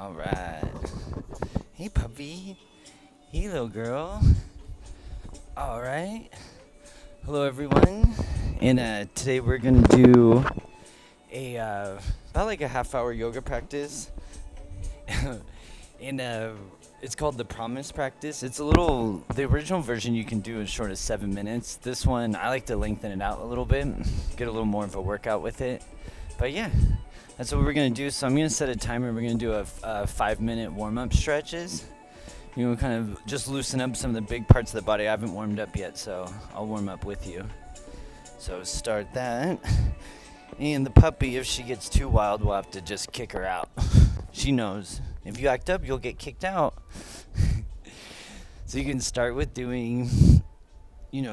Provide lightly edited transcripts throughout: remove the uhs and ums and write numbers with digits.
All right. Hey, puppy. Hey, little girl. All right. Hello, everyone. And today we're gonna do a about like a half-hour yoga practice, and it's called the Promise Practice. It's the original version you can do as short as 7 minutes. This one I like to lengthen it out a little bit, get a little more of a workout with it. But yeah, that's what we're gonna do. So I'm gonna set a timer. We're gonna do a 5-minute warm-up stretches. Kind of just loosen up some of the big parts of the body. I haven't warmed up yet, so I'll warm up with you. So start that. And the puppy, if she gets too wild, we'll have to just kick her out. She knows. If you act up, you'll get kicked out. So you can start with doing,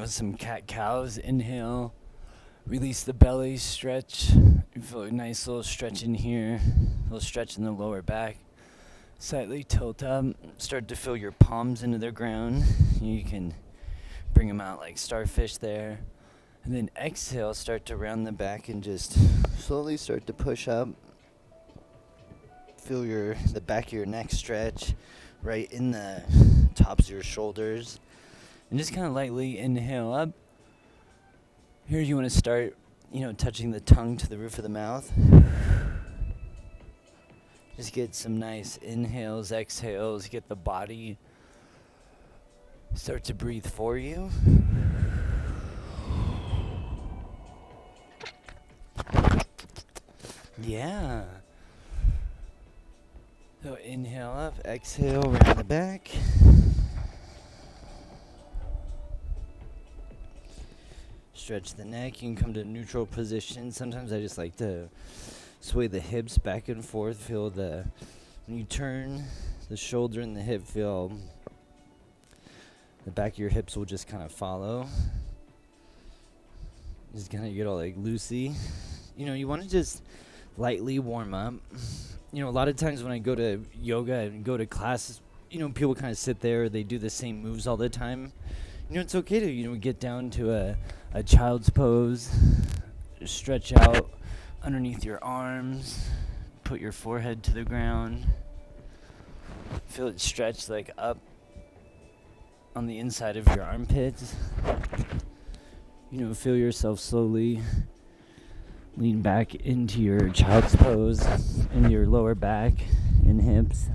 some cat-cows. Inhale. Release the belly, stretch. You feel a nice little stretch in here. A little stretch in the lower back. Slightly tilt up. Start to feel your palms into the ground. You can bring them out like starfish there. And then exhale, start to round the back and just slowly start to push up. Feel the back of your neck stretch right in the tops of your shoulders. And just kind of lightly inhale up. Here you want to start, touching the tongue to the roof of the mouth. Just get some nice inhales, exhales, get the body start to breathe for you. Yeah. So inhale up, exhale, round the back. Stretch the neck. You can come to neutral position. Sometimes I just like to sway the hips back and forth. Feel when you turn the shoulder and the hip, feel the back of your hips will just kind of follow. Just kind of get all like loosey. You want to just lightly warm up. A lot of times when I go to yoga and go to classes, people kind of sit there, they do the same moves all the time. It's okay to, get down to a child's pose, stretch out underneath your arms, put your forehead to the ground, feel it stretch like up on the inside of your armpits. Feel yourself slowly lean back into your child's pose in your lower back and hips.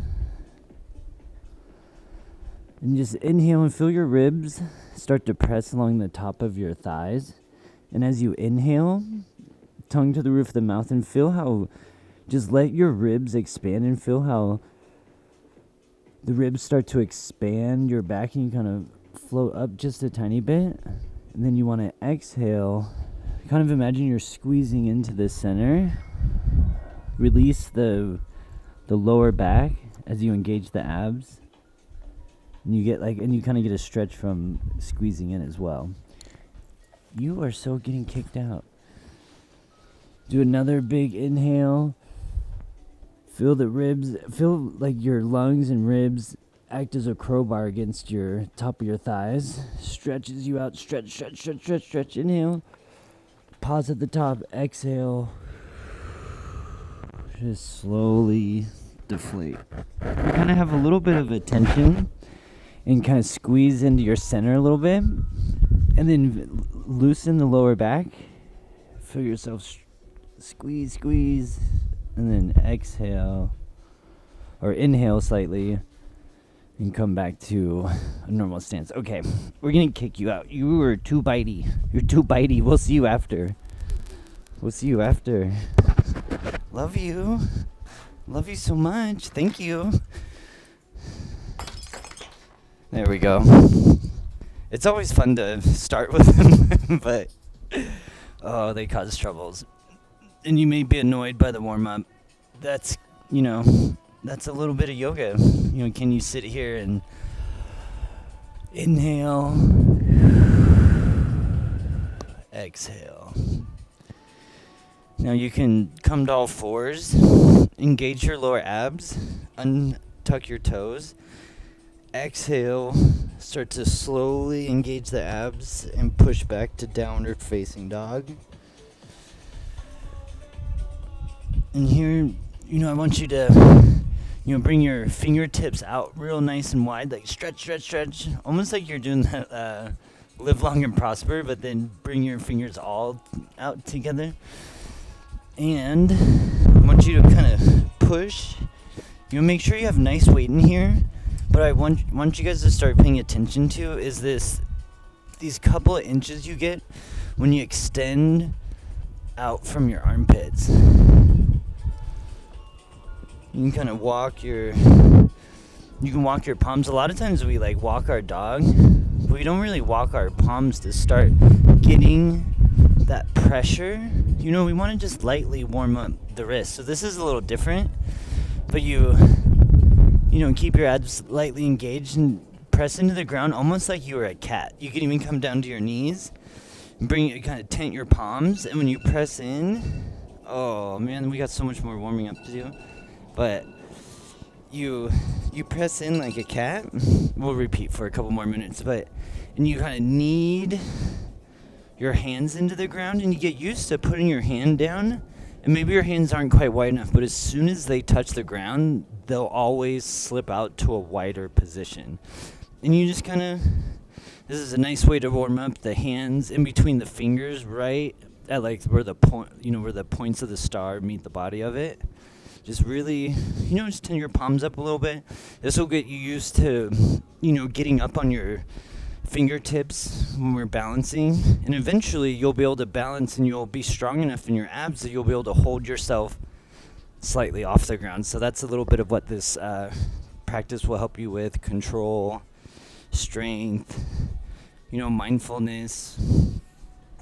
And just inhale and feel your ribs start to press along the top of your thighs. And as you inhale, tongue to the roof of the mouth, and feel how, just let your ribs expand and feel how the ribs start to expand your back and you kind of float up just a tiny bit. And then you want to exhale, kind of imagine you're squeezing into the center. Release the lower back as you engage the abs. And you kind of get a stretch from squeezing in as well. You are so getting kicked out. Do another big inhale. Feel the ribs, feel like your lungs and ribs act as a crowbar against your top of your thighs. Stretches you out, stretch. Inhale. Pause at the top, exhale. Just slowly deflate. You kind of have a little bit of a tension and kind of squeeze into your center a little bit. And then loosen the lower back. Feel yourself squeeze, and then exhale or inhale slightly and come back to a normal stance. Okay, we're gonna kick you out. You were too bitey. You're too bitey. We'll see you after. Love you. Love you so much. Thank you. There we go. It's always fun to start with them, but they cause troubles. And you may be annoyed by the warm-up. That's a little bit of yoga. Can you sit here and inhale, exhale. Now you can come to all fours, engage your lower abs, untuck your toes. Exhale, start to slowly engage the abs and push back to downward facing dog. And here, I want you to Bring your fingertips out real nice and wide, like stretch, stretch, stretch. Almost like you're doing that live long and prosper, but then bring your fingers all out together. And I want you to kind of push. Make sure you have nice weight in here. But I want you guys to start paying attention to is these couple of inches you get when you extend out from your armpits. You can kind of walk your palms. A lot of times we like walk our dog, but we don't really walk our palms to start getting that pressure. We want to just lightly warm up the wrist. So this is a little different, but keep your abs lightly engaged and press into the ground almost like you were a cat. You can even come down to your knees and kind of tent your palms, and when you press in, oh man, we got so much more warming up to do. But you press in like a cat. We'll repeat for a couple more minutes, and you kind of knead your hands into the ground, and you get used to putting your hand down, and maybe your hands aren't quite wide enough, but as soon as they touch the ground, they'll always slip out to a wider position. And you just kind of, this is a nice way to warm up the hands in between the fingers, right at like where the where the points of the star meet the body of it. Just really, just turn your palms up a little bit. This will get you used to, getting up on your fingertips when we're balancing. And eventually you'll be able to balance and you'll be strong enough in your abs that you'll be able to hold yourself slightly off the ground. So that's a little bit of what this practice will help you with: control, strength, mindfulness,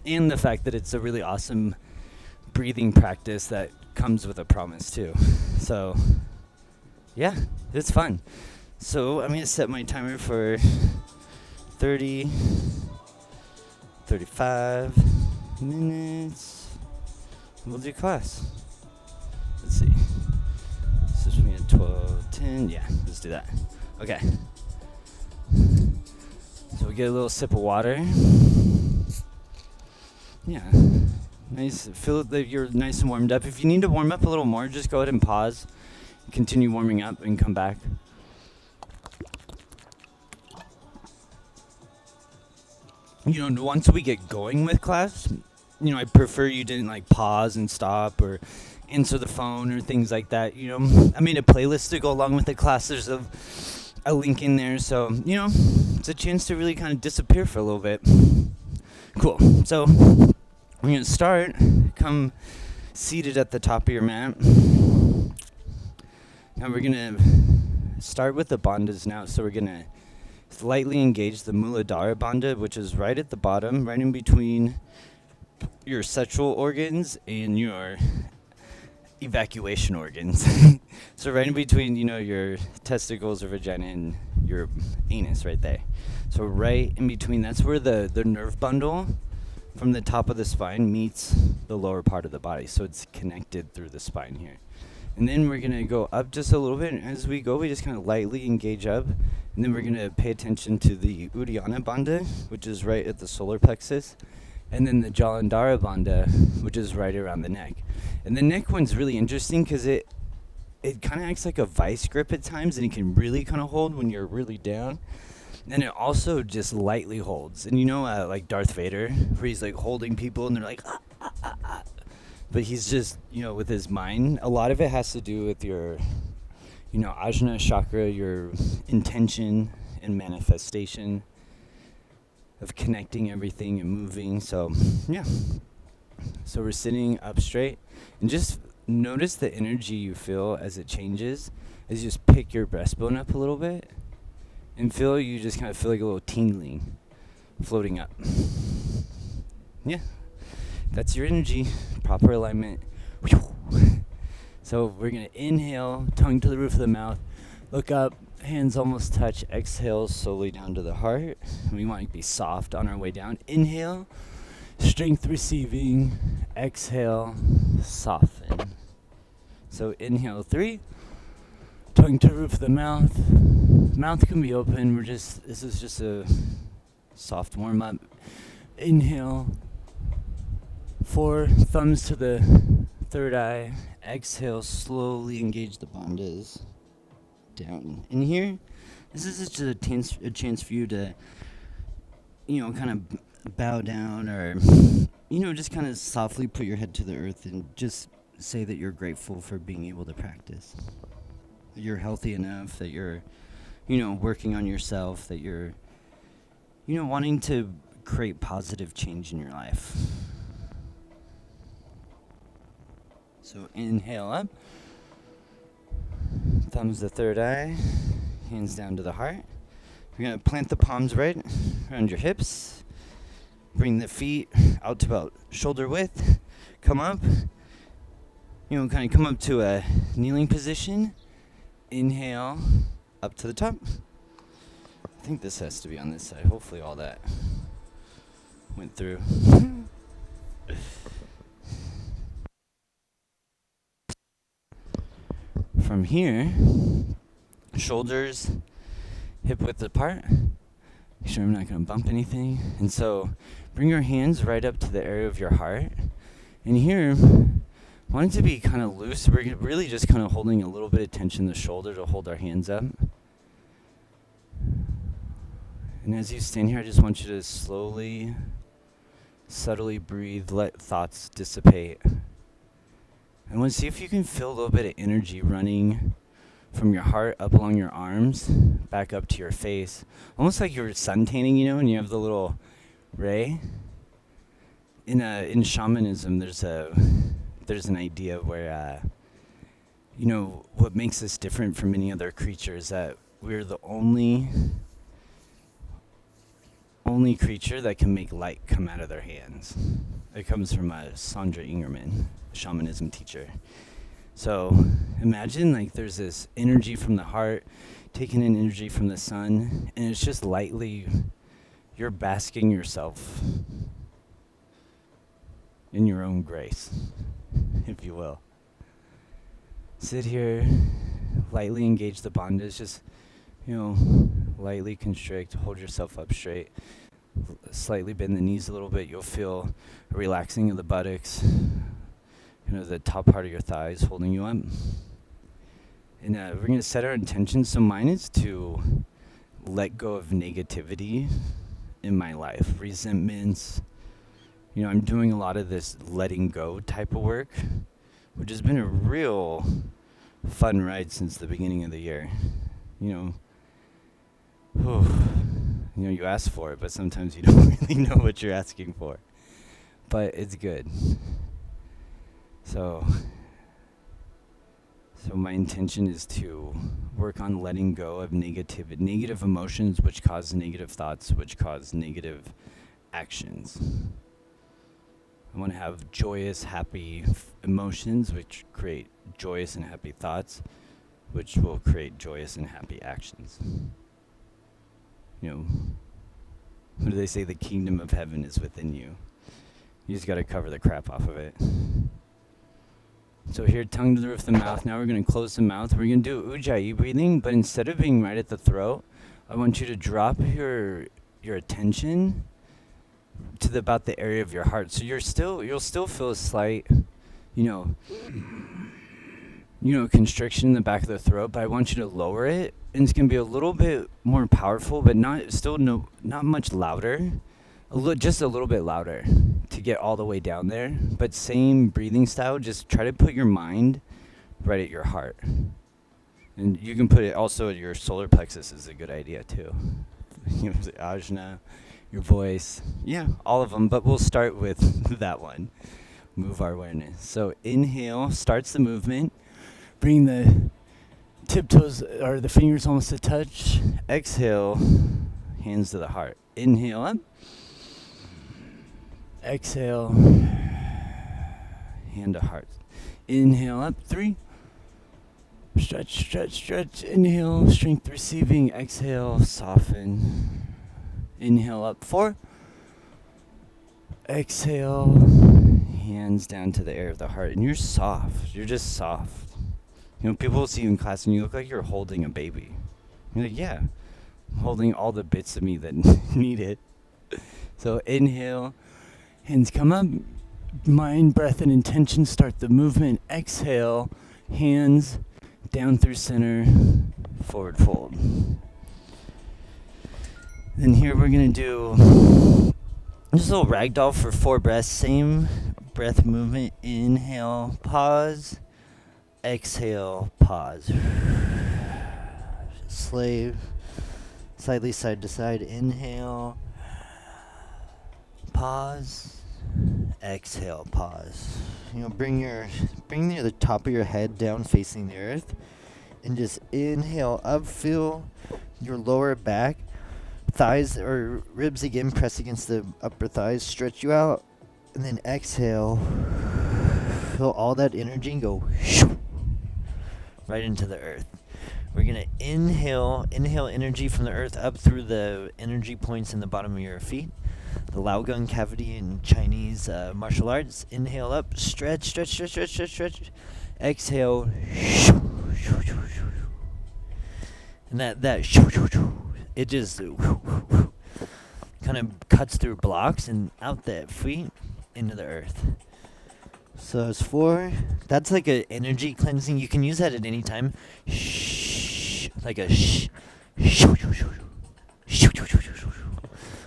and the fact that it's a really awesome breathing practice that comes with a promise too. So yeah, it's fun. So I'm going to set my timer for 35 minutes. We'll do class. Let's see. Switch me at 12:10. Yeah, let's do that. Okay. So we get a little sip of water. Yeah. Nice. Feel that you're nice and warmed up. If you need to warm up a little more, just go ahead and pause. Continue warming up and come back. Once we get going with class, I prefer you didn't like pause and stop or answer the phone or things like that. I made a playlist to go along with the class. There's a link in there. So, it's a chance to really kind of disappear for a little bit. Cool. So we're going to start. Come seated at the top of your mat. Now we're going to start with the bandhas now. So we're going to lightly engage the Muladhara bandha, which is right at the bottom, right in between your sexual organs and your evacuation organs. So right in between, your testicles or vagina and your anus right there. So right in between, that's where the nerve bundle from the top of the spine meets the lower part of the body. So it's connected through the spine here. And then we're going to go up just a little bit. And as we go, we just kind of lightly engage up. And then we're going to pay attention to the Uddiyana bandha, which is right at the solar plexus. And then the Jalandhara bandha, which is right around the neck. And the neck one's really interesting because it kind of acts like a vice grip at times, and it can really kind of hold when you're really down. And it also just lightly holds. And like Darth Vader, where he's like holding people and they're like, ah, ah, ah, ah. But he's just, with his mind. A lot of it has to do with your, Ajna chakra, your intention and manifestation of connecting everything and moving. So, yeah. So we're sitting up straight. And just notice the energy you feel as it changes. As you just pick your breastbone up a little bit. And you just kind of feel like a little tingling floating up. Yeah. That's your energy. Proper alignment. So we're going to inhale, tongue to the roof of the mouth. Look up, hands almost touch. Exhale slowly down to the heart. And we want to be soft on our way down. Inhale, strength receiving. Exhale, soften. So inhale 3. Tongue to the roof of the mouth. Mouth can be open. This is just a soft warm up. Inhale. 4, thumbs to the third eye. Exhale, slowly engage the bandhas. down. And here, this is just a chance for you to, kind of bow down or, just kind of softly put your head to the earth and just say that you're grateful for being able to practice. That you're healthy enough, that you're, working on yourself, that you're, wanting to create positive change in your life. So inhale up, thumbs the third eye, hands down to the heart. We're going to plant the palms right around your hips. Bring the feet out to about shoulder width. Come up. Kind of come up to a kneeling position. Inhale up to the top. I think this has to be on this side. Hopefully all that went through. From here, shoulders hip width apart. Make sure I'm not going to bump anything. And so bring your hands right up to the area of your heart. And here, I want it to be kind of loose. We're really just kind of holding a little bit of tension in the shoulder to hold our hands up. And as you stand here, I just want you to slowly, subtly breathe, let thoughts dissipate. I want to see if you can feel a little bit of energy running from your heart up along your arms, back up to your face. Almost like you're sun tanning, and you have the little ray. In shamanism, there's an idea where, what makes us different from any other creature is that we're the only creature that can make light come out of their hands. It comes from Sandra Ingerman, a shamanism teacher. So imagine like there's this energy from the heart taking in energy from the sun, and it's just lightly, you're basking yourself in your own grace, if you will. Sit here, lightly engage the bandhas, just, lightly constrict, hold yourself up straight, slightly bend the knees a little bit. You'll feel a relaxing of the buttocks, the top part of your thighs holding you up. And we're going to set our intention. So mine is to let go of negativity in my life, resentments. I'm doing a lot of this letting go type of work, which has been a real fun ride since the beginning of the year. You ask for it, but sometimes you don't really know what you're asking for. But it's good. So my intention is to work on letting go of negative emotions, which cause negative thoughts, which cause negative actions. I want to have joyous, happy emotions, which create joyous and happy thoughts, which will create joyous and happy actions. What do they say? The kingdom of heaven is within you. You just got to cover the crap off of it. So here, tongue to the roof of the mouth. Now we're going to close the mouth. We're going to do ujjayi breathing, but instead of being right at the throat, I want you to drop your attention to about the area of your heart. So you'll still feel a slight, constriction in the back of the throat, but I want you to lower it, and it's going to be a little bit more powerful, but not much louder. Just a little bit louder to get all the way down there. But same breathing style, just try to put your mind right at your heart. And you can put it also at your solar plexus is a good idea too. Ajna, your voice, all of them, but we'll start with that one. Move our awareness. So inhale starts the movement. Bring the tiptoes or the fingers almost to touch. Exhale, hands to the heart. Inhale up. Exhale, hand to heart. Inhale up, 3. Stretch, stretch, stretch. Inhale, strength receiving. Exhale, soften. Inhale up, 4. Exhale, hands down to the area of the heart. And you're soft. You're just soft. People will see you in class and you look like you're holding a baby. You're like, yeah, I'm holding all the bits of me that need it. So inhale. Hands come up, mind, breath, and intention start the movement. Exhale, hands down through center, forward fold. Then here we're going to do just a little ragdoll for 4 breaths. Same breath movement. Inhale, pause. Exhale, pause. Slave. Slightly side to side. Inhale. Pause. Exhale, pause. Bring the top of your head down facing the earth. And just inhale up. Feel your lower back. Thighs or ribs again press against the upper thighs. Stretch you out. And then exhale. Feel all that energy and go right into the earth. We're going to inhale energy from the earth up through the energy points in the bottom of your feet. The Lao Gun cavity in Chinese martial arts. Inhale up, stretch, stretch, stretch, stretch, stretch, stretch. Exhale. And it just kind of cuts through blocks and out the feet into the earth. So it's 4. That's like an energy cleansing. You can use that at any time. Like a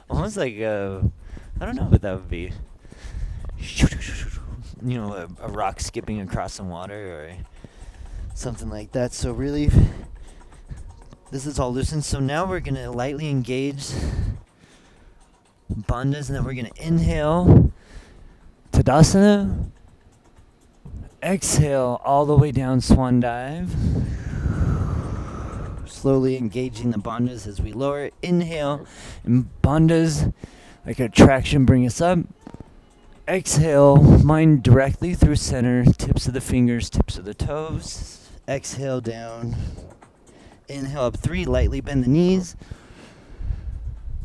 almost like I don't know what that would be. A rock skipping across some water or something like that. So really, this is all loosened. So now we're going to lightly engage bandhas, and then we're going to inhale Tadasana. Exhale all the way down, swan dive. Slowly engaging the bandhas as we lower. Inhale, and bandhas, like a traction, bring us up. Exhale, mind directly through center, tips of the fingers, tips of the toes. Exhale down. Inhale up 3, lightly bend the knees.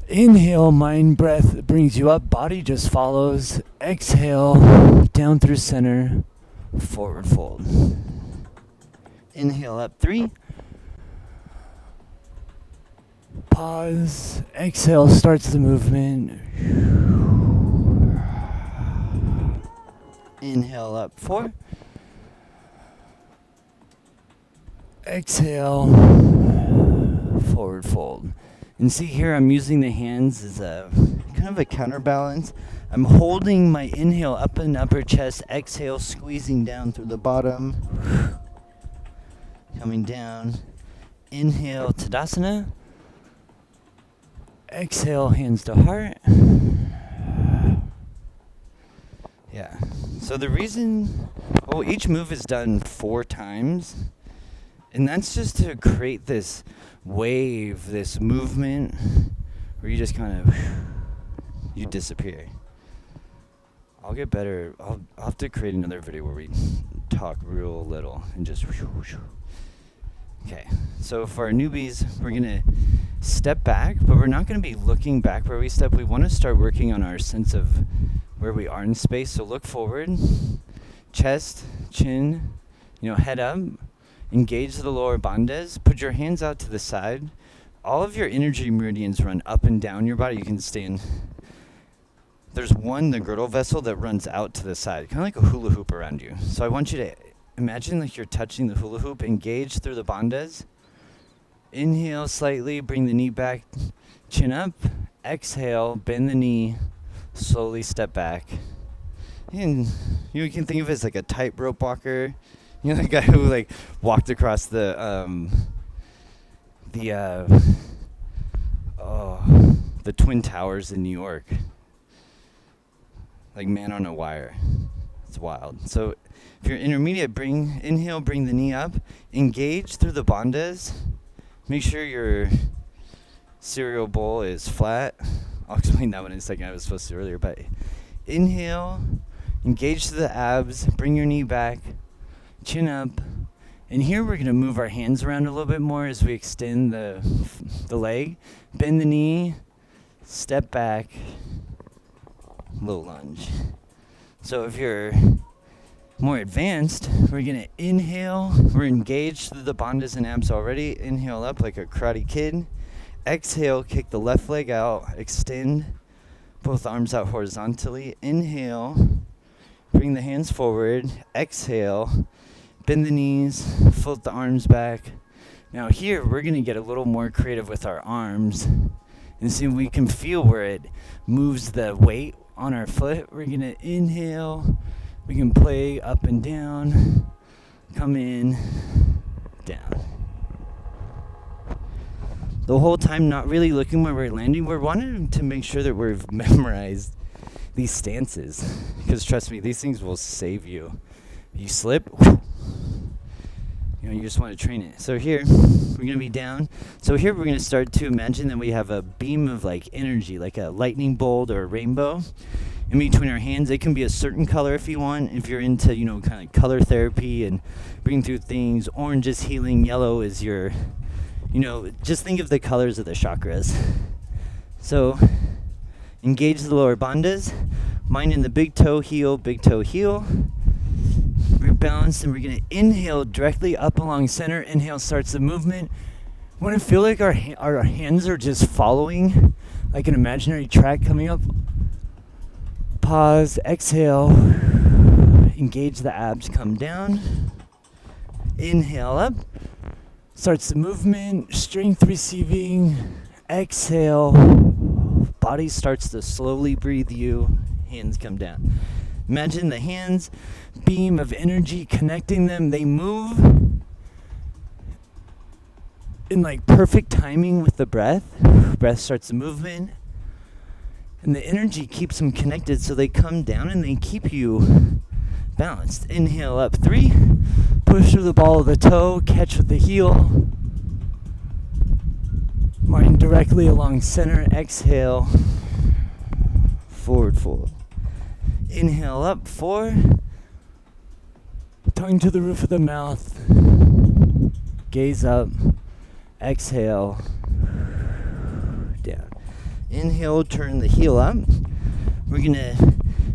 Inhale, mind breath brings you up, body just follows. Exhale, down through center, forward fold. Inhale up 3. Pause. Exhale starts the movement. Inhale up 4. Exhale, forward fold. And see here, I'm using the hands as a kind of a counterbalance. I'm holding my inhale up in upper chest, exhale, squeezing down through the bottom. Coming down. Inhale, Tadasana. Exhale, hands to heart. Yeah. So the reason, each move is done 4 times. And that's just to create this wave, this movement, where you just kind of, you disappear. I'll get better. I'll have to create another video where we talk real little and just. Okay, so for our newbies, we're going to step back, but we're not going to be looking back where we step. We want to start working on our sense of where we are in space. So look forward, chest, chin, head up. Engage the lower bandhas. Put your hands out to the side. All of your energy meridians run up and down your body. You can stand. There's the girdle vessel that runs out to the side, kind of like a hula hoop around you. So I want you to imagine like you're touching the hula hoop. Engage through the bandhas. Inhale slightly. Bring the knee back. Chin up. Exhale. Bend the knee. Slowly step back. And you can think of it as like a tightrope walker. The guy who walked across the Twin Towers in New York. Like man on a wire. It's wild. So if you're intermediate, inhale, bring the knee up. Engage through the bandhas. Make sure your cereal bowl is flat. I'll explain that one in a second. I was supposed to earlier, but inhale, engage through the abs, bring your knee back. Chin up, and here we're going to move our hands around a little bit more as we extend the leg. Bend the knee, step back, low lunge. So if you're more advanced, we're going to inhale. We're engaged through the bandhas and abs already. Inhale up like a karate kid. Exhale, kick the left leg out. Extend both arms out horizontally. Inhale, bring the hands forward. Exhale. Bend the knees, float the arms back, Now here, we're going to get a little more creative with our arms and see if we can feel where it moves the weight on our foot. We're going to inhale. We can play up and down, come in, down. The whole time not really looking where we're landing. We're wanting to make sure that we've memorized these stances. Because trust me, these things will save you. You slip, you just want to train it. So here, we're going to be down. So here we're going to start to imagine that we have a beam of like energy, like a lightning bolt or a rainbow in between our hands. It can be a certain color if you want. If you're into, kind of color therapy and bringing through things. Orange is healing, yellow is your, just think of the colors of the chakras. So engage the lower bandhas. Mind in the big toe heel, big toe heel. We're balanced and we're going to inhale directly up along center. Inhale starts the movement. Want to feel like our hands are just following like an imaginary track coming up. Pause, exhale, engage the abs, come down. Inhale up, starts the movement, strength receiving. Exhale, body starts to slowly breathe you, hands come down. Imagine the hands, beam of energy connecting them. They move in like perfect timing with the breath. Breath starts the movement. And the energy keeps them connected so they come down and they keep you balanced. Inhale up 3. Push through the ball of the toe. Catch with the heel. Mind directly along center. Exhale. Forward fold. Inhale up 4. Tongue to the roof of the mouth. Gaze up. Exhale. Down. Inhale, turn the heel up. We're gonna,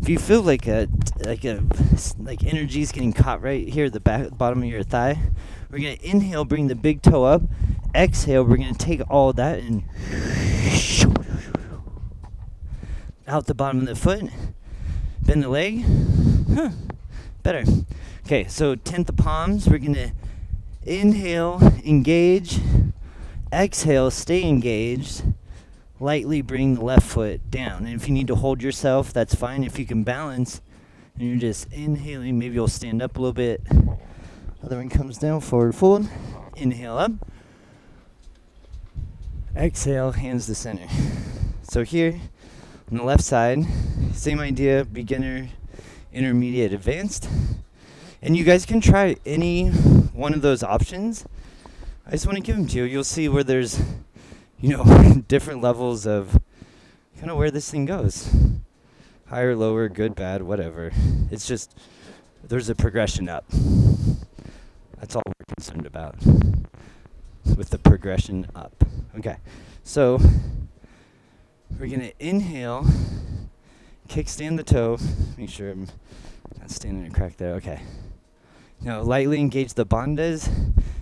if you feel like energy's getting caught right here at the bottom of your thigh, we're gonna inhale, bring the big toe up. Exhale, we're gonna take all that and out the bottom of the foot. Bend the leg. Better. Okay, so tent the palms. We're going to inhale, engage. Exhale, stay engaged. Lightly bring the left foot down. And if you need to hold yourself, that's fine. If you can balance and you're just inhaling, maybe you'll stand up a little bit. Other one comes down, forward fold. Inhale up. Exhale, hands to center. So here, on the left side, same idea, beginner, intermediate, advanced. And you guys can try any one of those options. I just want to give them to you. You'll see where there's, different levels of kind of where this thing goes. Higher, lower, good, bad, whatever. It's just, there's a progression up. That's all we're concerned about with the progression up. Okay, so we're going to inhale, kickstand the toe. Make sure I'm not standing in a crack there. Okay. Now, lightly engage the bandhas.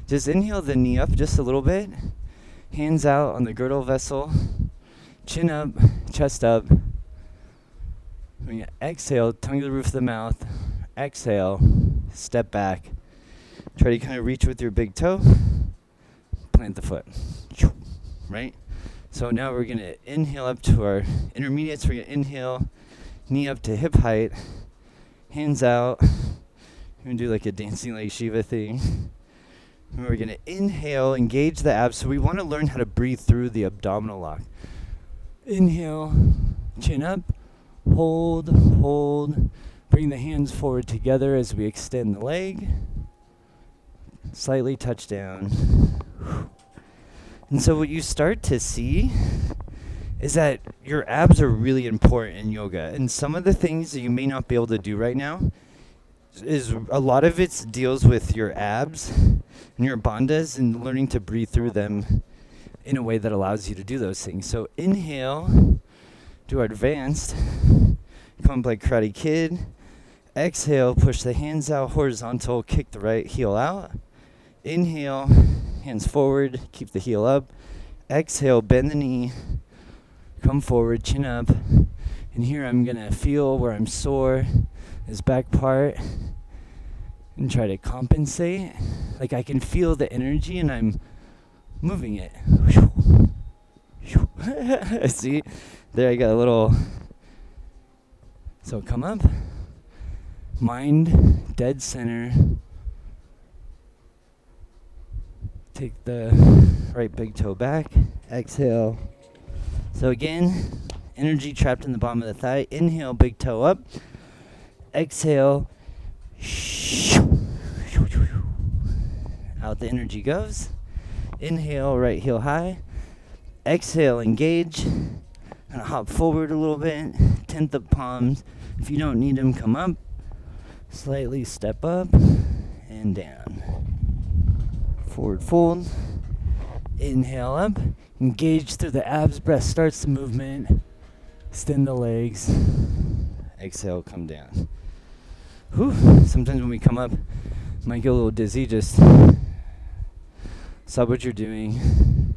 Just inhale the knee up just a little bit. Hands out on the girdle vessel. Chin up, chest up. We're going to exhale, tongue to the roof of the mouth. Exhale, step back. Try to kind of reach with your big toe. Plant the foot. Right? So now we're going to inhale up to our intermediates. We're going to inhale, knee up to hip height, hands out. We're going to do like a dancing like Shiva thing. And we're going to inhale, engage the abs. So we want to learn how to breathe through the abdominal lock. Inhale, chin up, hold. Bring the hands forward together as we extend the leg. Slightly touch down. And so what you start to see is that your abs are really important in yoga. And some of the things that you may not be able to do right now is a lot of it deals with your abs and your bandhas and learning to breathe through them in a way that allows you to do those things. So inhale, do our advanced, come up like Karate Kid. Exhale, push the hands out horizontal, kick the right heel out. Inhale, hands forward, keep the heel up. Exhale, bend the knee, come forward, chin up. And here I'm going to feel where I'm sore, this back part. and try to compensate. Like I can feel the energy and I'm moving it. See? There I got a little. So come up. Mind, dead center. Take the right big toe back. Exhale. So again, energy trapped in the bottom of the thigh. Inhale, big toe up. Exhale. Out the energy goes. Inhale, right heel high. Exhale, engage. Kind of hop forward a little bit. Tent the palms. If you don't need them, come up. Slightly step up and down. Forward fold. Inhale up. Engage through the abs. Breath starts the movement. Extend the legs. Exhale, come down. Whew. Sometimes when we come up, might get a little dizzy. Just stop what you're doing.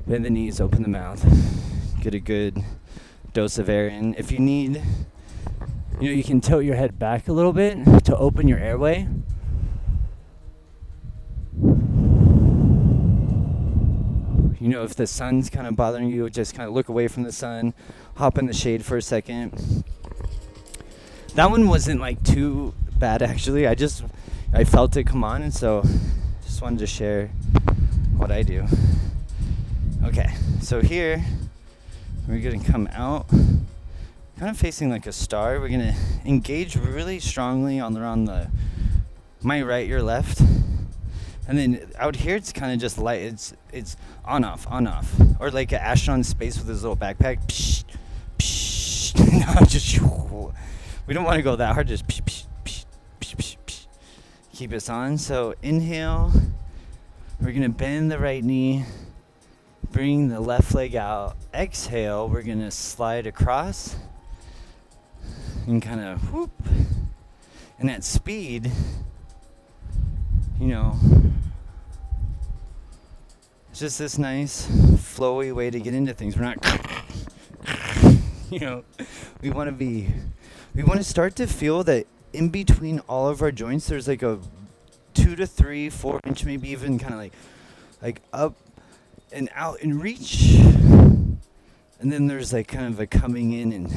Bend the knees, open the mouth. Get a good dose of air in. If you need, you can tilt your head back a little bit to open your airway. If the sun's kind of bothering you, just kind of look away from the sun, hop in the shade for a second. That one wasn't like too bad actually. I felt it come on, and so just wanted to share what I do. Okay, so here we're gonna come out, kind of facing like a star. We're gonna engage really strongly around my right, your left. And then out here, it's kind of just light. It's on off, or like an astronaut in space with his little backpack. Psh, psh. No, just we don't want to go that hard. Just psh, psh, psh, psh, psh, psh. Keep us on. So inhale. We're gonna bend the right knee, bring the left leg out. Exhale. We're gonna slide across and kind of whoop. And at speed, it's just this nice flowy way to get into things. We're not, we want to start to feel that in between all of our joints, there's like a 2 to 3, 4 inch, maybe even kind of like up and out and reach. And then there's like kind of a coming in and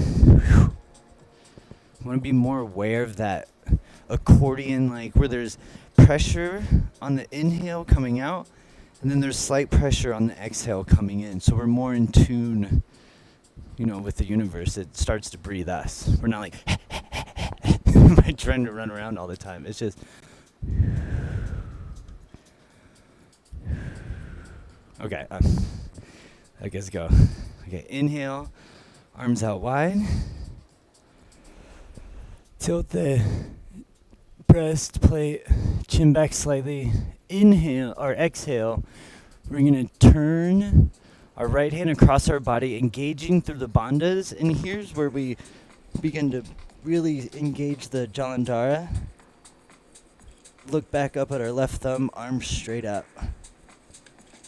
I want to be more aware of that accordion, like where there's pressure on the inhale coming out, and then there's slight pressure on the exhale coming in. So we're more in tune, with the universe. It starts to breathe us. We're not like trying to run around all the time. It's just okay. I guess go. Okay, inhale, arms out wide. Tilt the breastplate, chin back slightly. Inhale or exhale. We're going to turn our right hand across our body, engaging through the bandhas. And here's where we begin to really engage the Jalandhara. Look back up at our left thumb, arms straight up.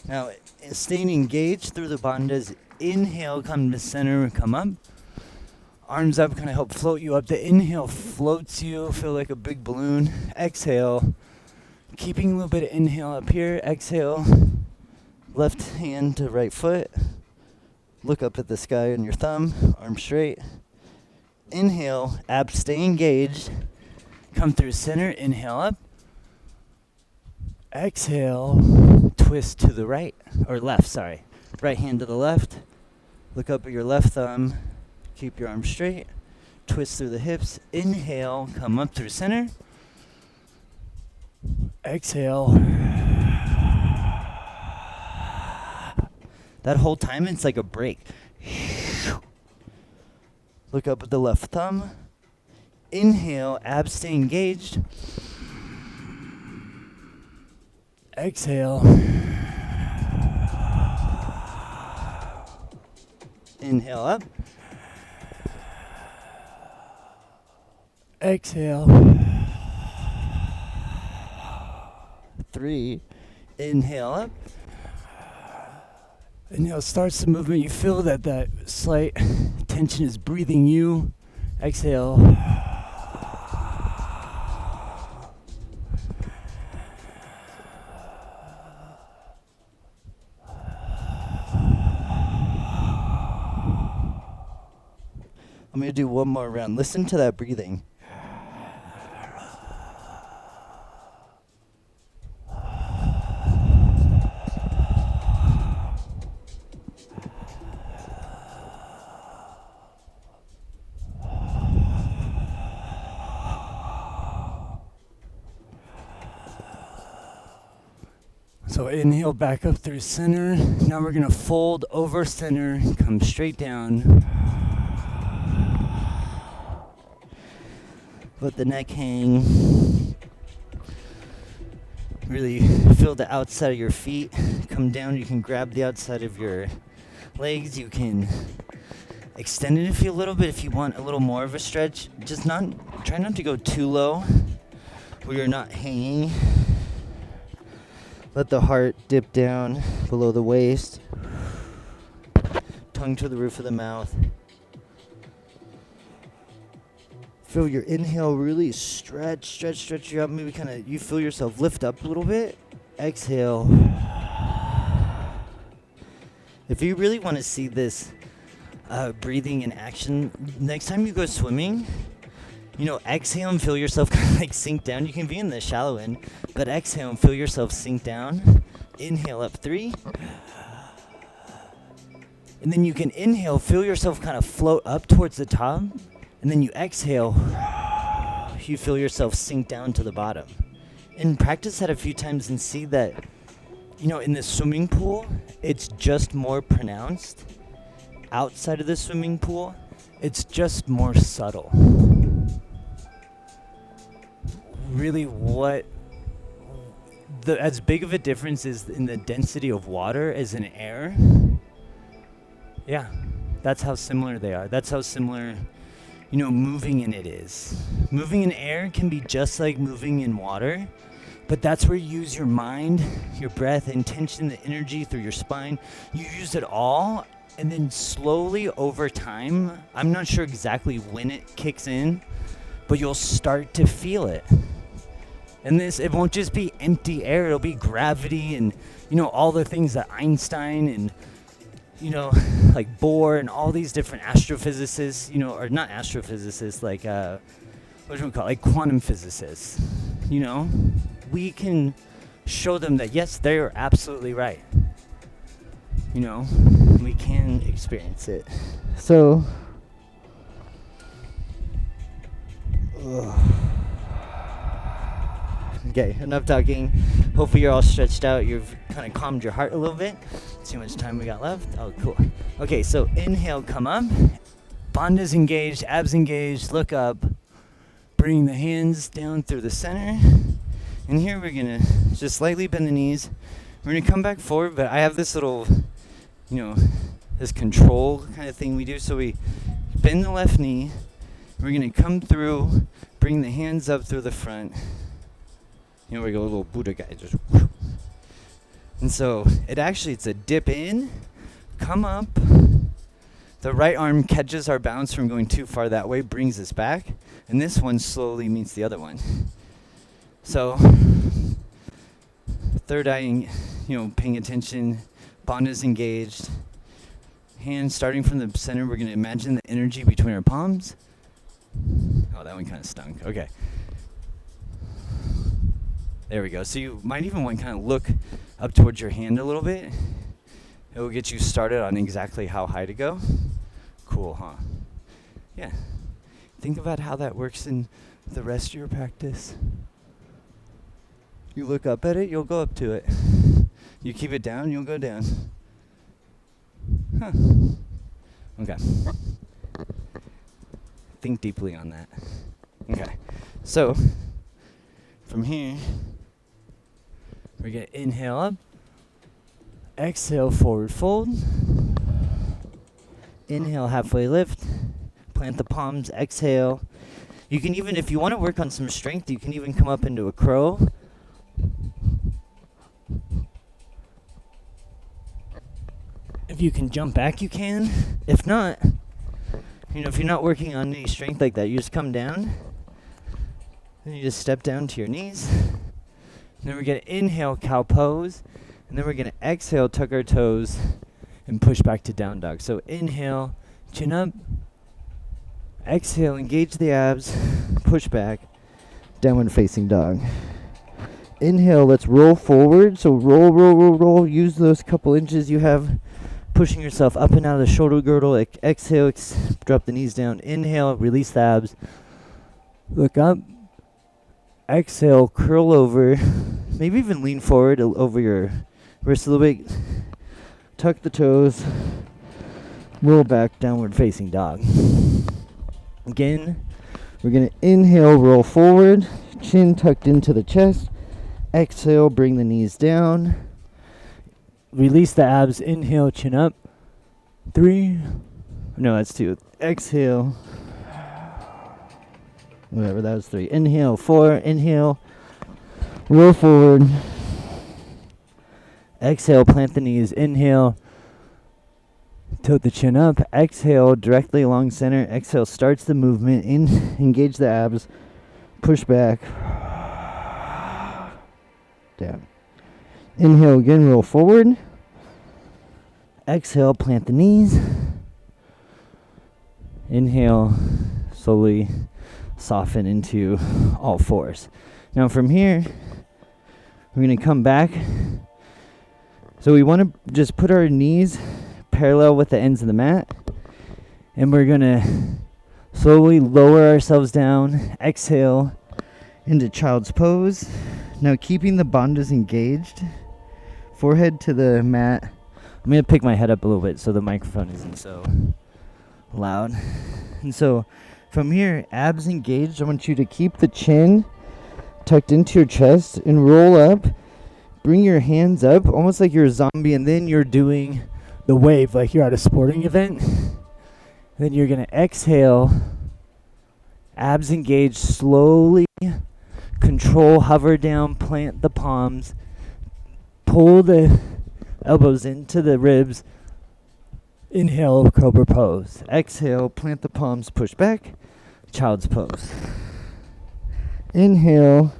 Now, staying engaged through the bandhas. Inhale, come to center, come up. Arms up, kind of help float you up. The inhale floats you, feel like a big balloon. Exhale, keeping a little bit of inhale up here. Exhale, left hand to right foot. Look up at the sky on your thumb, arm straight. Inhale, abs stay engaged. Come through center, inhale up. Exhale, twist to the right, or left, sorry. Right hand to the left. Look up at your left thumb. Keep your arms straight. Twist through the hips. Inhale, come up through center. Exhale. That whole time, it's like a break. Look up at the left thumb. Inhale, abs stay engaged. Exhale. Inhale up. Exhale. 3. Inhale up. Inhale starts the movement. You feel that slight tension is breathing you. Exhale. I'm going to do one more round. Listen to that breathing. So inhale back up through center. Now we're going to fold over center, come straight down. Let the neck hang. Really feel the outside of your feet come down. You can grab the outside of your legs. You can extend it if you a little bit if you want a little more of a stretch. Just try not to go too low where you're not hanging. Let the heart dip down below the waist. Tongue to the roof of the mouth. Feel your inhale really stretch you up. Maybe you feel yourself lift up a little bit. Exhale. If you really want to see this breathing in action, next time you go swimming, exhale and feel yourself kind of like sink down. You can be in the shallow end, but exhale and feel yourself sink down. Inhale up 3. And then you can inhale, feel yourself kind of float up towards the top. And then you exhale, you feel yourself sink down to the bottom. And practice that a few times and see that, in the swimming pool, it's just more pronounced. Outside of the swimming pool, it's just more subtle. Really as big of a difference is in the density of water as in air. Yeah, that's how similar they are. That's how similar moving in it is. Moving in air can be just like moving in water, but that's where you use your mind, your breath, intention, the energy through your spine. You use it all, and then slowly over time, I'm not sure exactly when it kicks in, but you'll start to feel it. And it won't just be empty air, it'll be gravity and, all the things that Einstein and like Bohr and all these different astrophysicists, or not astrophysicists, like, what do we call it? Like quantum physicists, we can show them that, yes, they are absolutely right. We can experience it. So, okay, enough talking. Hopefully you're all stretched out. You've kind of calmed your heart a little bit. See how much time we got left. Oh, cool. Okay, so inhale, come up. Bandhas engaged, abs engaged. Look up. Bring the hands down through the center. And here we're going to just slightly bend the knees. We're going to come back forward, but I have this little, this control kind of thing we do. So we bend the left knee. We're going to come through, bring the hands up through the front. We go a little Buddha guy, just whoosh. And so it's a dip in, come up. The right arm catches our balance from going too far that way, brings us back. And this one slowly meets the other one. So, third eye, paying attention, bandhas engaged. Hands starting from the center, we're going to imagine the energy between our palms. Oh, that one kind of stunk. Okay. There we go. So you might even want to kind of look up towards your hand a little bit. It will get you started on exactly how high to go. Cool, huh? Yeah. Think about how that works in the rest of your practice. You look up at it, you'll go up to it. You keep it down, you'll go down. Huh. Okay. Think deeply on that. Okay. So, from here, we're going to inhale up, exhale, forward fold, inhale, halfway lift, plant the palms, exhale. You can even, if you want to work on some strength, you can even come up into a crow. If you can jump back, you can. If not, if you're not working on any strength like that, you just come down, and you just step down to your knees. And then we're going to inhale, cow pose. And then we're going to exhale, tuck our toes, and push back to down dog. So inhale, chin up. Exhale, engage the abs, push back, downward facing dog. Inhale, let's roll forward. So roll, roll, roll, roll. Use those couple inches you have, pushing yourself up and out of the shoulder girdle. Exhale, drop the knees down. Inhale, release the abs. Look up. Exhale, curl over. Maybe even lean forward over your wrist a little bit. Tuck the toes. Roll back, downward facing dog. Again, we're going to inhale, roll forward. Chin tucked into the chest. Exhale, bring the knees down. Release the abs. Inhale, chin up. 3. No, that's 2. Exhale. Whatever, that was 3. Inhale, 4. Inhale. Roll forward. Exhale, plant the knees. Inhale. Tilt the chin up. Exhale, directly along center. Exhale, starts the movement. Engage the abs. Push back. Down. Inhale again, roll forward. Exhale, plant the knees. Inhale, slowly soften into all fours. Now from here, we're going to come back. So we want to just put our knees parallel with the ends of the mat. And we're going to slowly lower ourselves down. Exhale into child's pose. Now keeping the bandhas engaged. Forehead to the mat. I'm going to pick my head up a little bit so the microphone isn't so loud. And so from here, abs engaged. I want you to keep the chin tucked into your chest and roll up. Bring your hands up almost like you're a zombie, and then you're doing the wave like you're at a sporting event. Then you're going to exhale. Abs engaged slowly. Control, hover down, plant the palms. Pull the elbows into the ribs. Inhale, cobra pose. Exhale, plant the palms, push back. Child's pose. Inhale,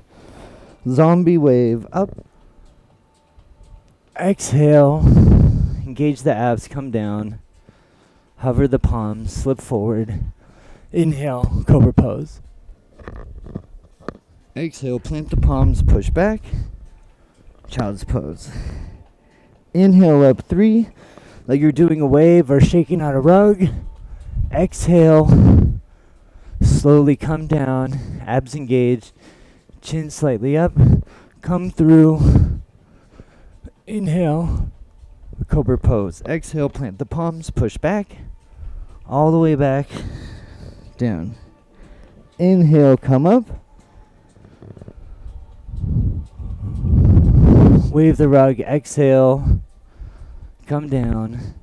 zombie wave up. Exhale, engage the abs, come down. Hover the palms, slip forward. Inhale, cobra pose. Exhale, plant the palms, push back. Child's pose. Inhale up 3, like you're doing a wave or shaking out a rug. Exhale, slowly come down, abs engaged, chin slightly up, come through. Inhale, cobra pose. Exhale, plant the palms, push back, all the way back, down. Inhale, come up. Wave the rug, exhale, come down,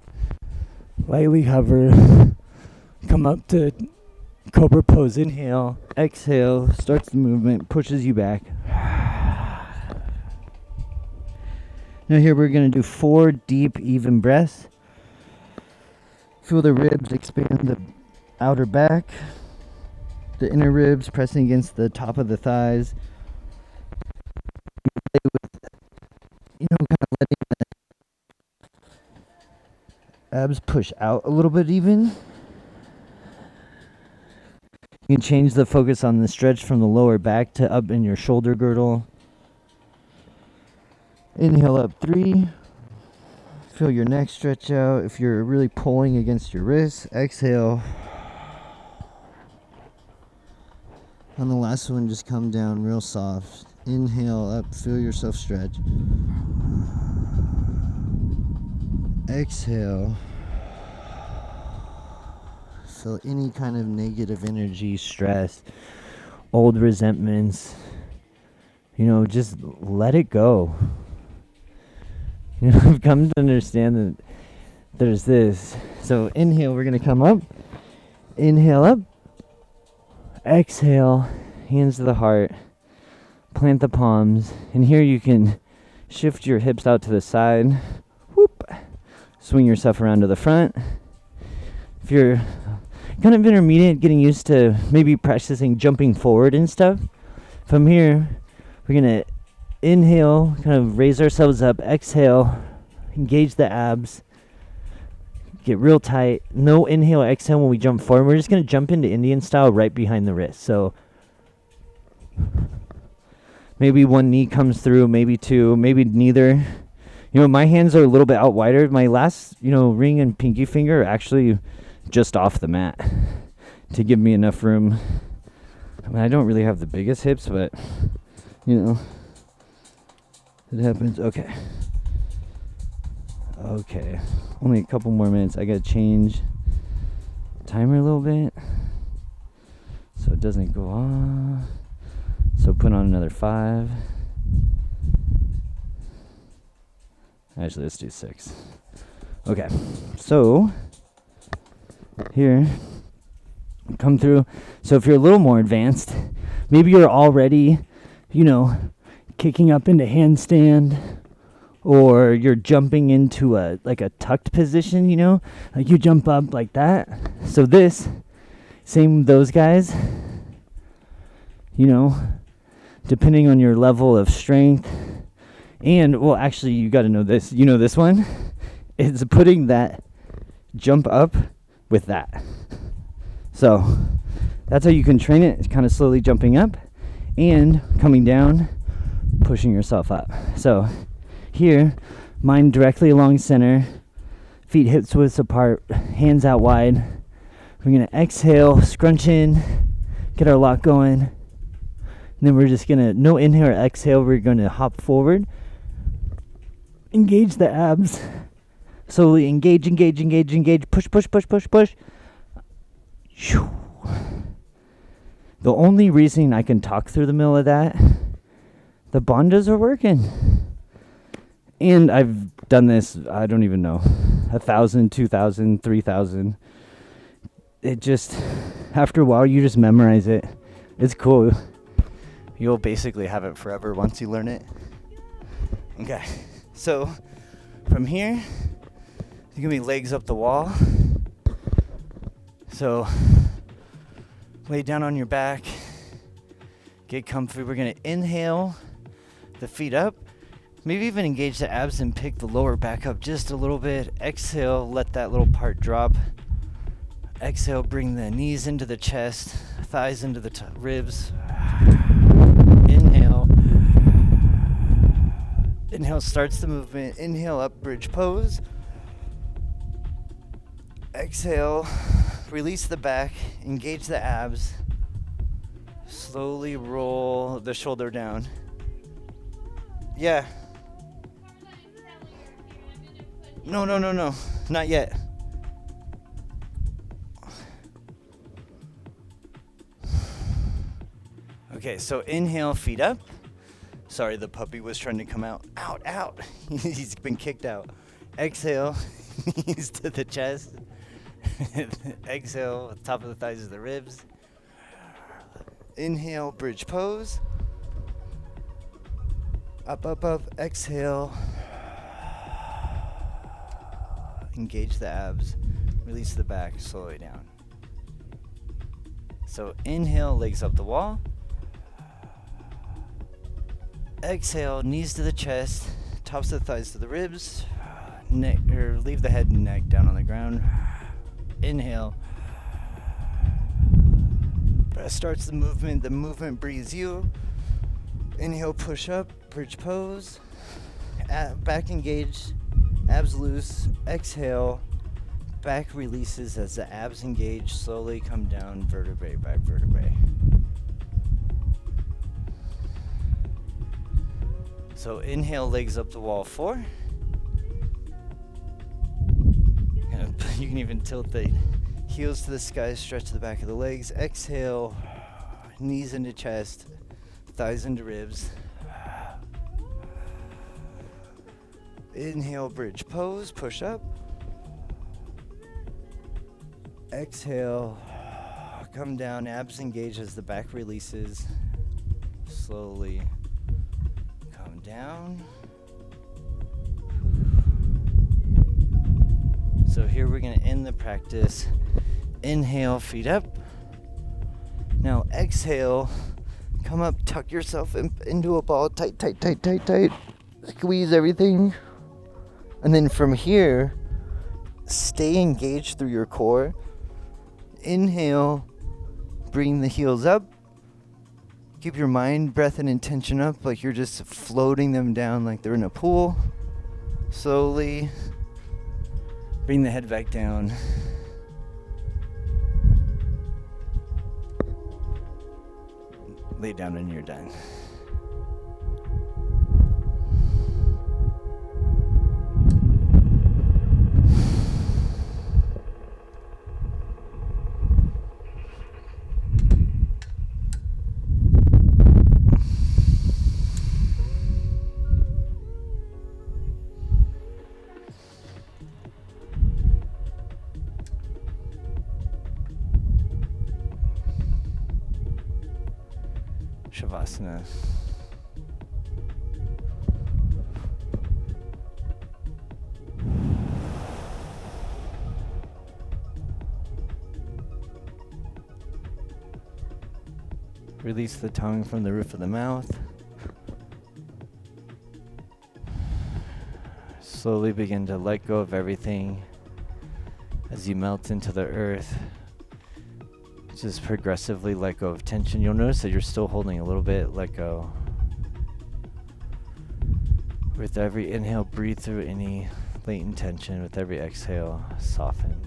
lightly hover, come up to cobra pose, inhale, exhale, starts the movement, pushes you back. Now here we're going to do 4 deep, even breaths. Feel the ribs expand the outer back, the inner ribs pressing against the top of the thighs. Kind of letting the abs push out a little bit even. You can change the focus on the stretch from the lower back to up in your shoulder girdle. Inhale up 3. Feel your neck stretch out. If you're really pulling against your wrists, exhale. On the last one, just come down real soft. Inhale up, feel yourself stretch. Exhale. Feel any kind of negative energy, stress, old resentments. Just let it go. I've come to understand that there's this. So inhale, we're going to come up. Inhale up. Exhale, hands to the heart. Plant the palms. And here you can shift your hips out to the side. Whoop. Swing yourself around to the front. If you're kind of intermediate, getting used to maybe practicing jumping forward and stuff, from here, we're going to inhale, kind of raise ourselves up. Exhale, engage the abs. Get real tight. No inhale, exhale when we jump forward. We're just going to jump into Indian style right behind the wrist. So maybe one knee comes through, maybe two, maybe neither. You know, my hands are a little bit out wider. My last, ring and pinky finger are actually just off the mat to give me enough room. I mean, I don't really have the biggest hips, but, it happens. Okay. Okay. Only a couple more minutes. I got to change timer a little bit so it doesn't go off. So put on another 5. Actually, let's do 6. Okay, so here, come through. So if you're a little more advanced, maybe you're already, kicking up into handstand, or you're jumping into a tucked position, like you jump up like that. So this, same with those guys, depending on your level of strength. And, well, actually, you got to know this. This one is putting that jump up with that. So that's how you can train it. It's kind of slowly jumping up and coming down, pushing yourself up. So here, mine directly along center, feet hips width apart, hands out wide. We're going to exhale, scrunch in, get our lock going. And then we're just going to, no inhale or exhale, we're going to hop forward. Engage the abs. Slowly engage, push. The only reason I can talk through the middle of that, the bandhas are working. And I've done this, I don't even know, 1,000, 2,000, 3,000. It just, after a while, you just memorize it. It's cool. You'll basically have it forever once you learn it. Okay. So, from here, you're going to be legs up the wall. So, lay down on your back. Get comfy. We're going to inhale the feet up. Maybe even engage the abs and pick the lower back up just a little bit. Exhale, let that little part drop. Exhale, bring the knees into the chest, thighs into the ribs. Inhale. Inhale starts the movement. Inhale up, bridge pose. Exhale, release the back, engage the abs. Slowly roll the shoulder down. Yeah. No, not yet. Okay, so inhale, feet up. Sorry, the puppy was trying to come out. Out. He's been kicked out. Exhale, knees to the chest. Exhale, top of the thighs to the ribs. Inhale, bridge pose. Up. Exhale. Engage the abs. Release the back, slowly down. So inhale, legs up the wall. Exhale, knees to the chest, tops of the thighs to the ribs, neck, or leave the head and neck down on the ground. Inhale. Breath starts the movement breathes you. Inhale, push up, bridge pose. Back engaged, abs loose. Exhale, back releases as the abs engage, slowly come down vertebrae by vertebrae. So inhale, legs up the wall, 4. You can even tilt the heels to the sky, stretch the back of the legs. Exhale, knees into chest, thighs into ribs. Inhale, bridge pose, push up. Exhale, come down, abs engage as the back releases. Slowly come down. So here we're going to end the practice. Inhale, feet up. Now exhale, come up, tuck yourself into a ball, tight. Squeeze everything. And then from here, stay engaged through your core. Inhale, bring the heels up. Keep your mind, breath, and intention up like you're just floating them down like they're in a pool. Slowly bring the head back down. Lay down and you're done. Shavasana. Release the tongue from the roof of the mouth. Slowly begin to let go of everything as you melt into the earth. Just progressively let go of tension. You'll notice that you're still holding a little bit. Let go. With every inhale, breathe through any latent tension. With every exhale, soften.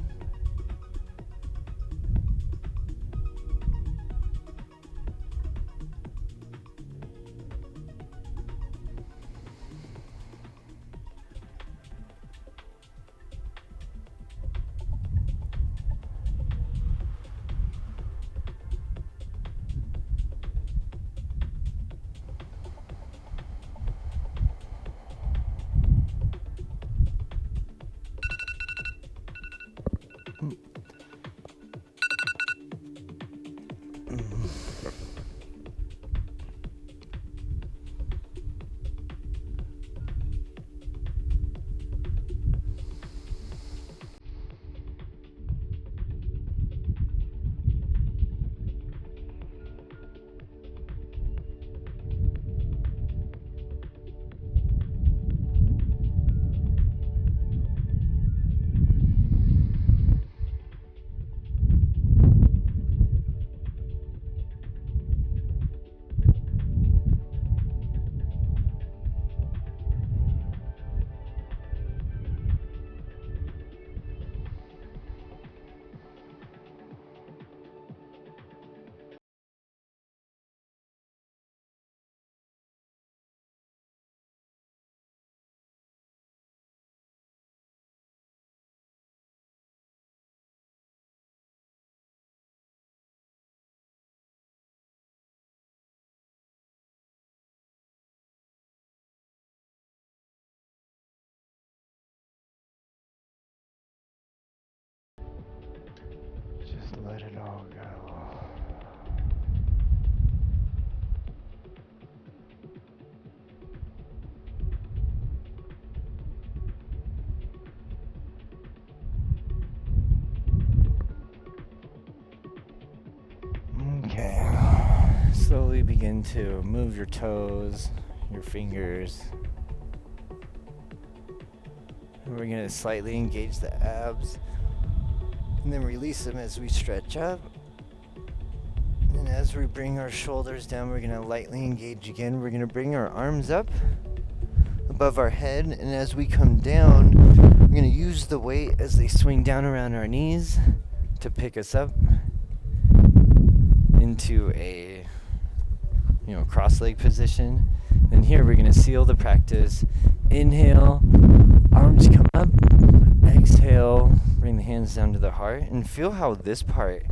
Just let it all go. Okay. Slowly begin to move your toes, your fingers. And we're going to slightly engage the abs. And then release them as we stretch up. And as we bring our shoulders down, we're going to lightly engage again. We're going to bring our arms up above our head. And as we come down, we're going to use the weight as they swing down around our knees to pick us up into a cross-leg position. And here we're going to seal the practice. Inhale, arms come up. Exhale, bring the hands down to the heart, and feel how this part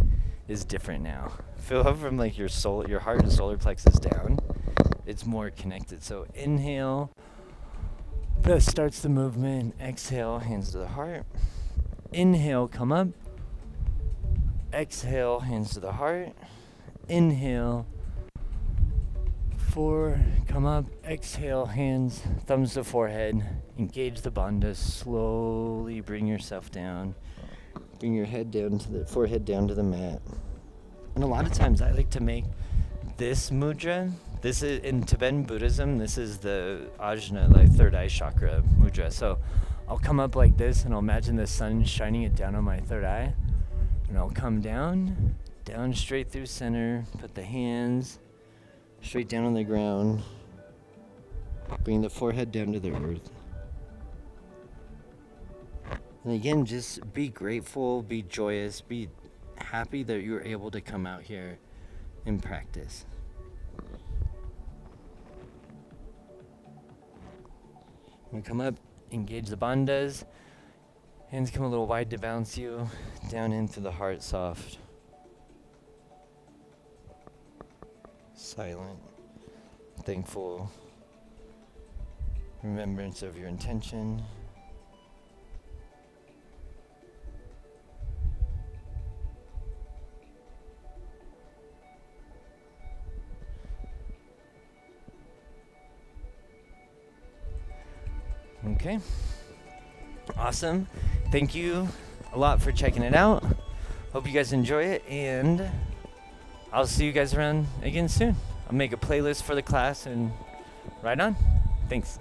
is different now. Feel how from like your heart and solar plexus down, it's more connected. So inhale, that starts the movement. Exhale, hands to the heart. Inhale, come up. Exhale, hands to the heart. Inhale, 4, come up. Exhale, hands, thumbs to forehead. Engage the bandhas. Slowly bring yourself down. Bring your head down to the forehead down to the mat. And a lot of times I like to make this mudra. This is in Tibetan Buddhism. This is the Ajna, like third eye chakra mudra. So I'll come up like this, and I'll imagine the sun shining it down on my third eye. And I'll come down straight through center, put the hands straight down on the ground, bring the forehead down to the earth. And again, just be grateful, be joyous, be happy that you were able to come out here and practice. We come up, engage the bandhas. Hands come a little wide to bounce you down into the heart, soft, silent, thankful, remembrance of your intention. Okay. Awesome. Thank you a lot for checking it out. Hope you guys enjoy it, and I'll see you guys around again soon. I'll make a playlist for the class, and right on. Thanks.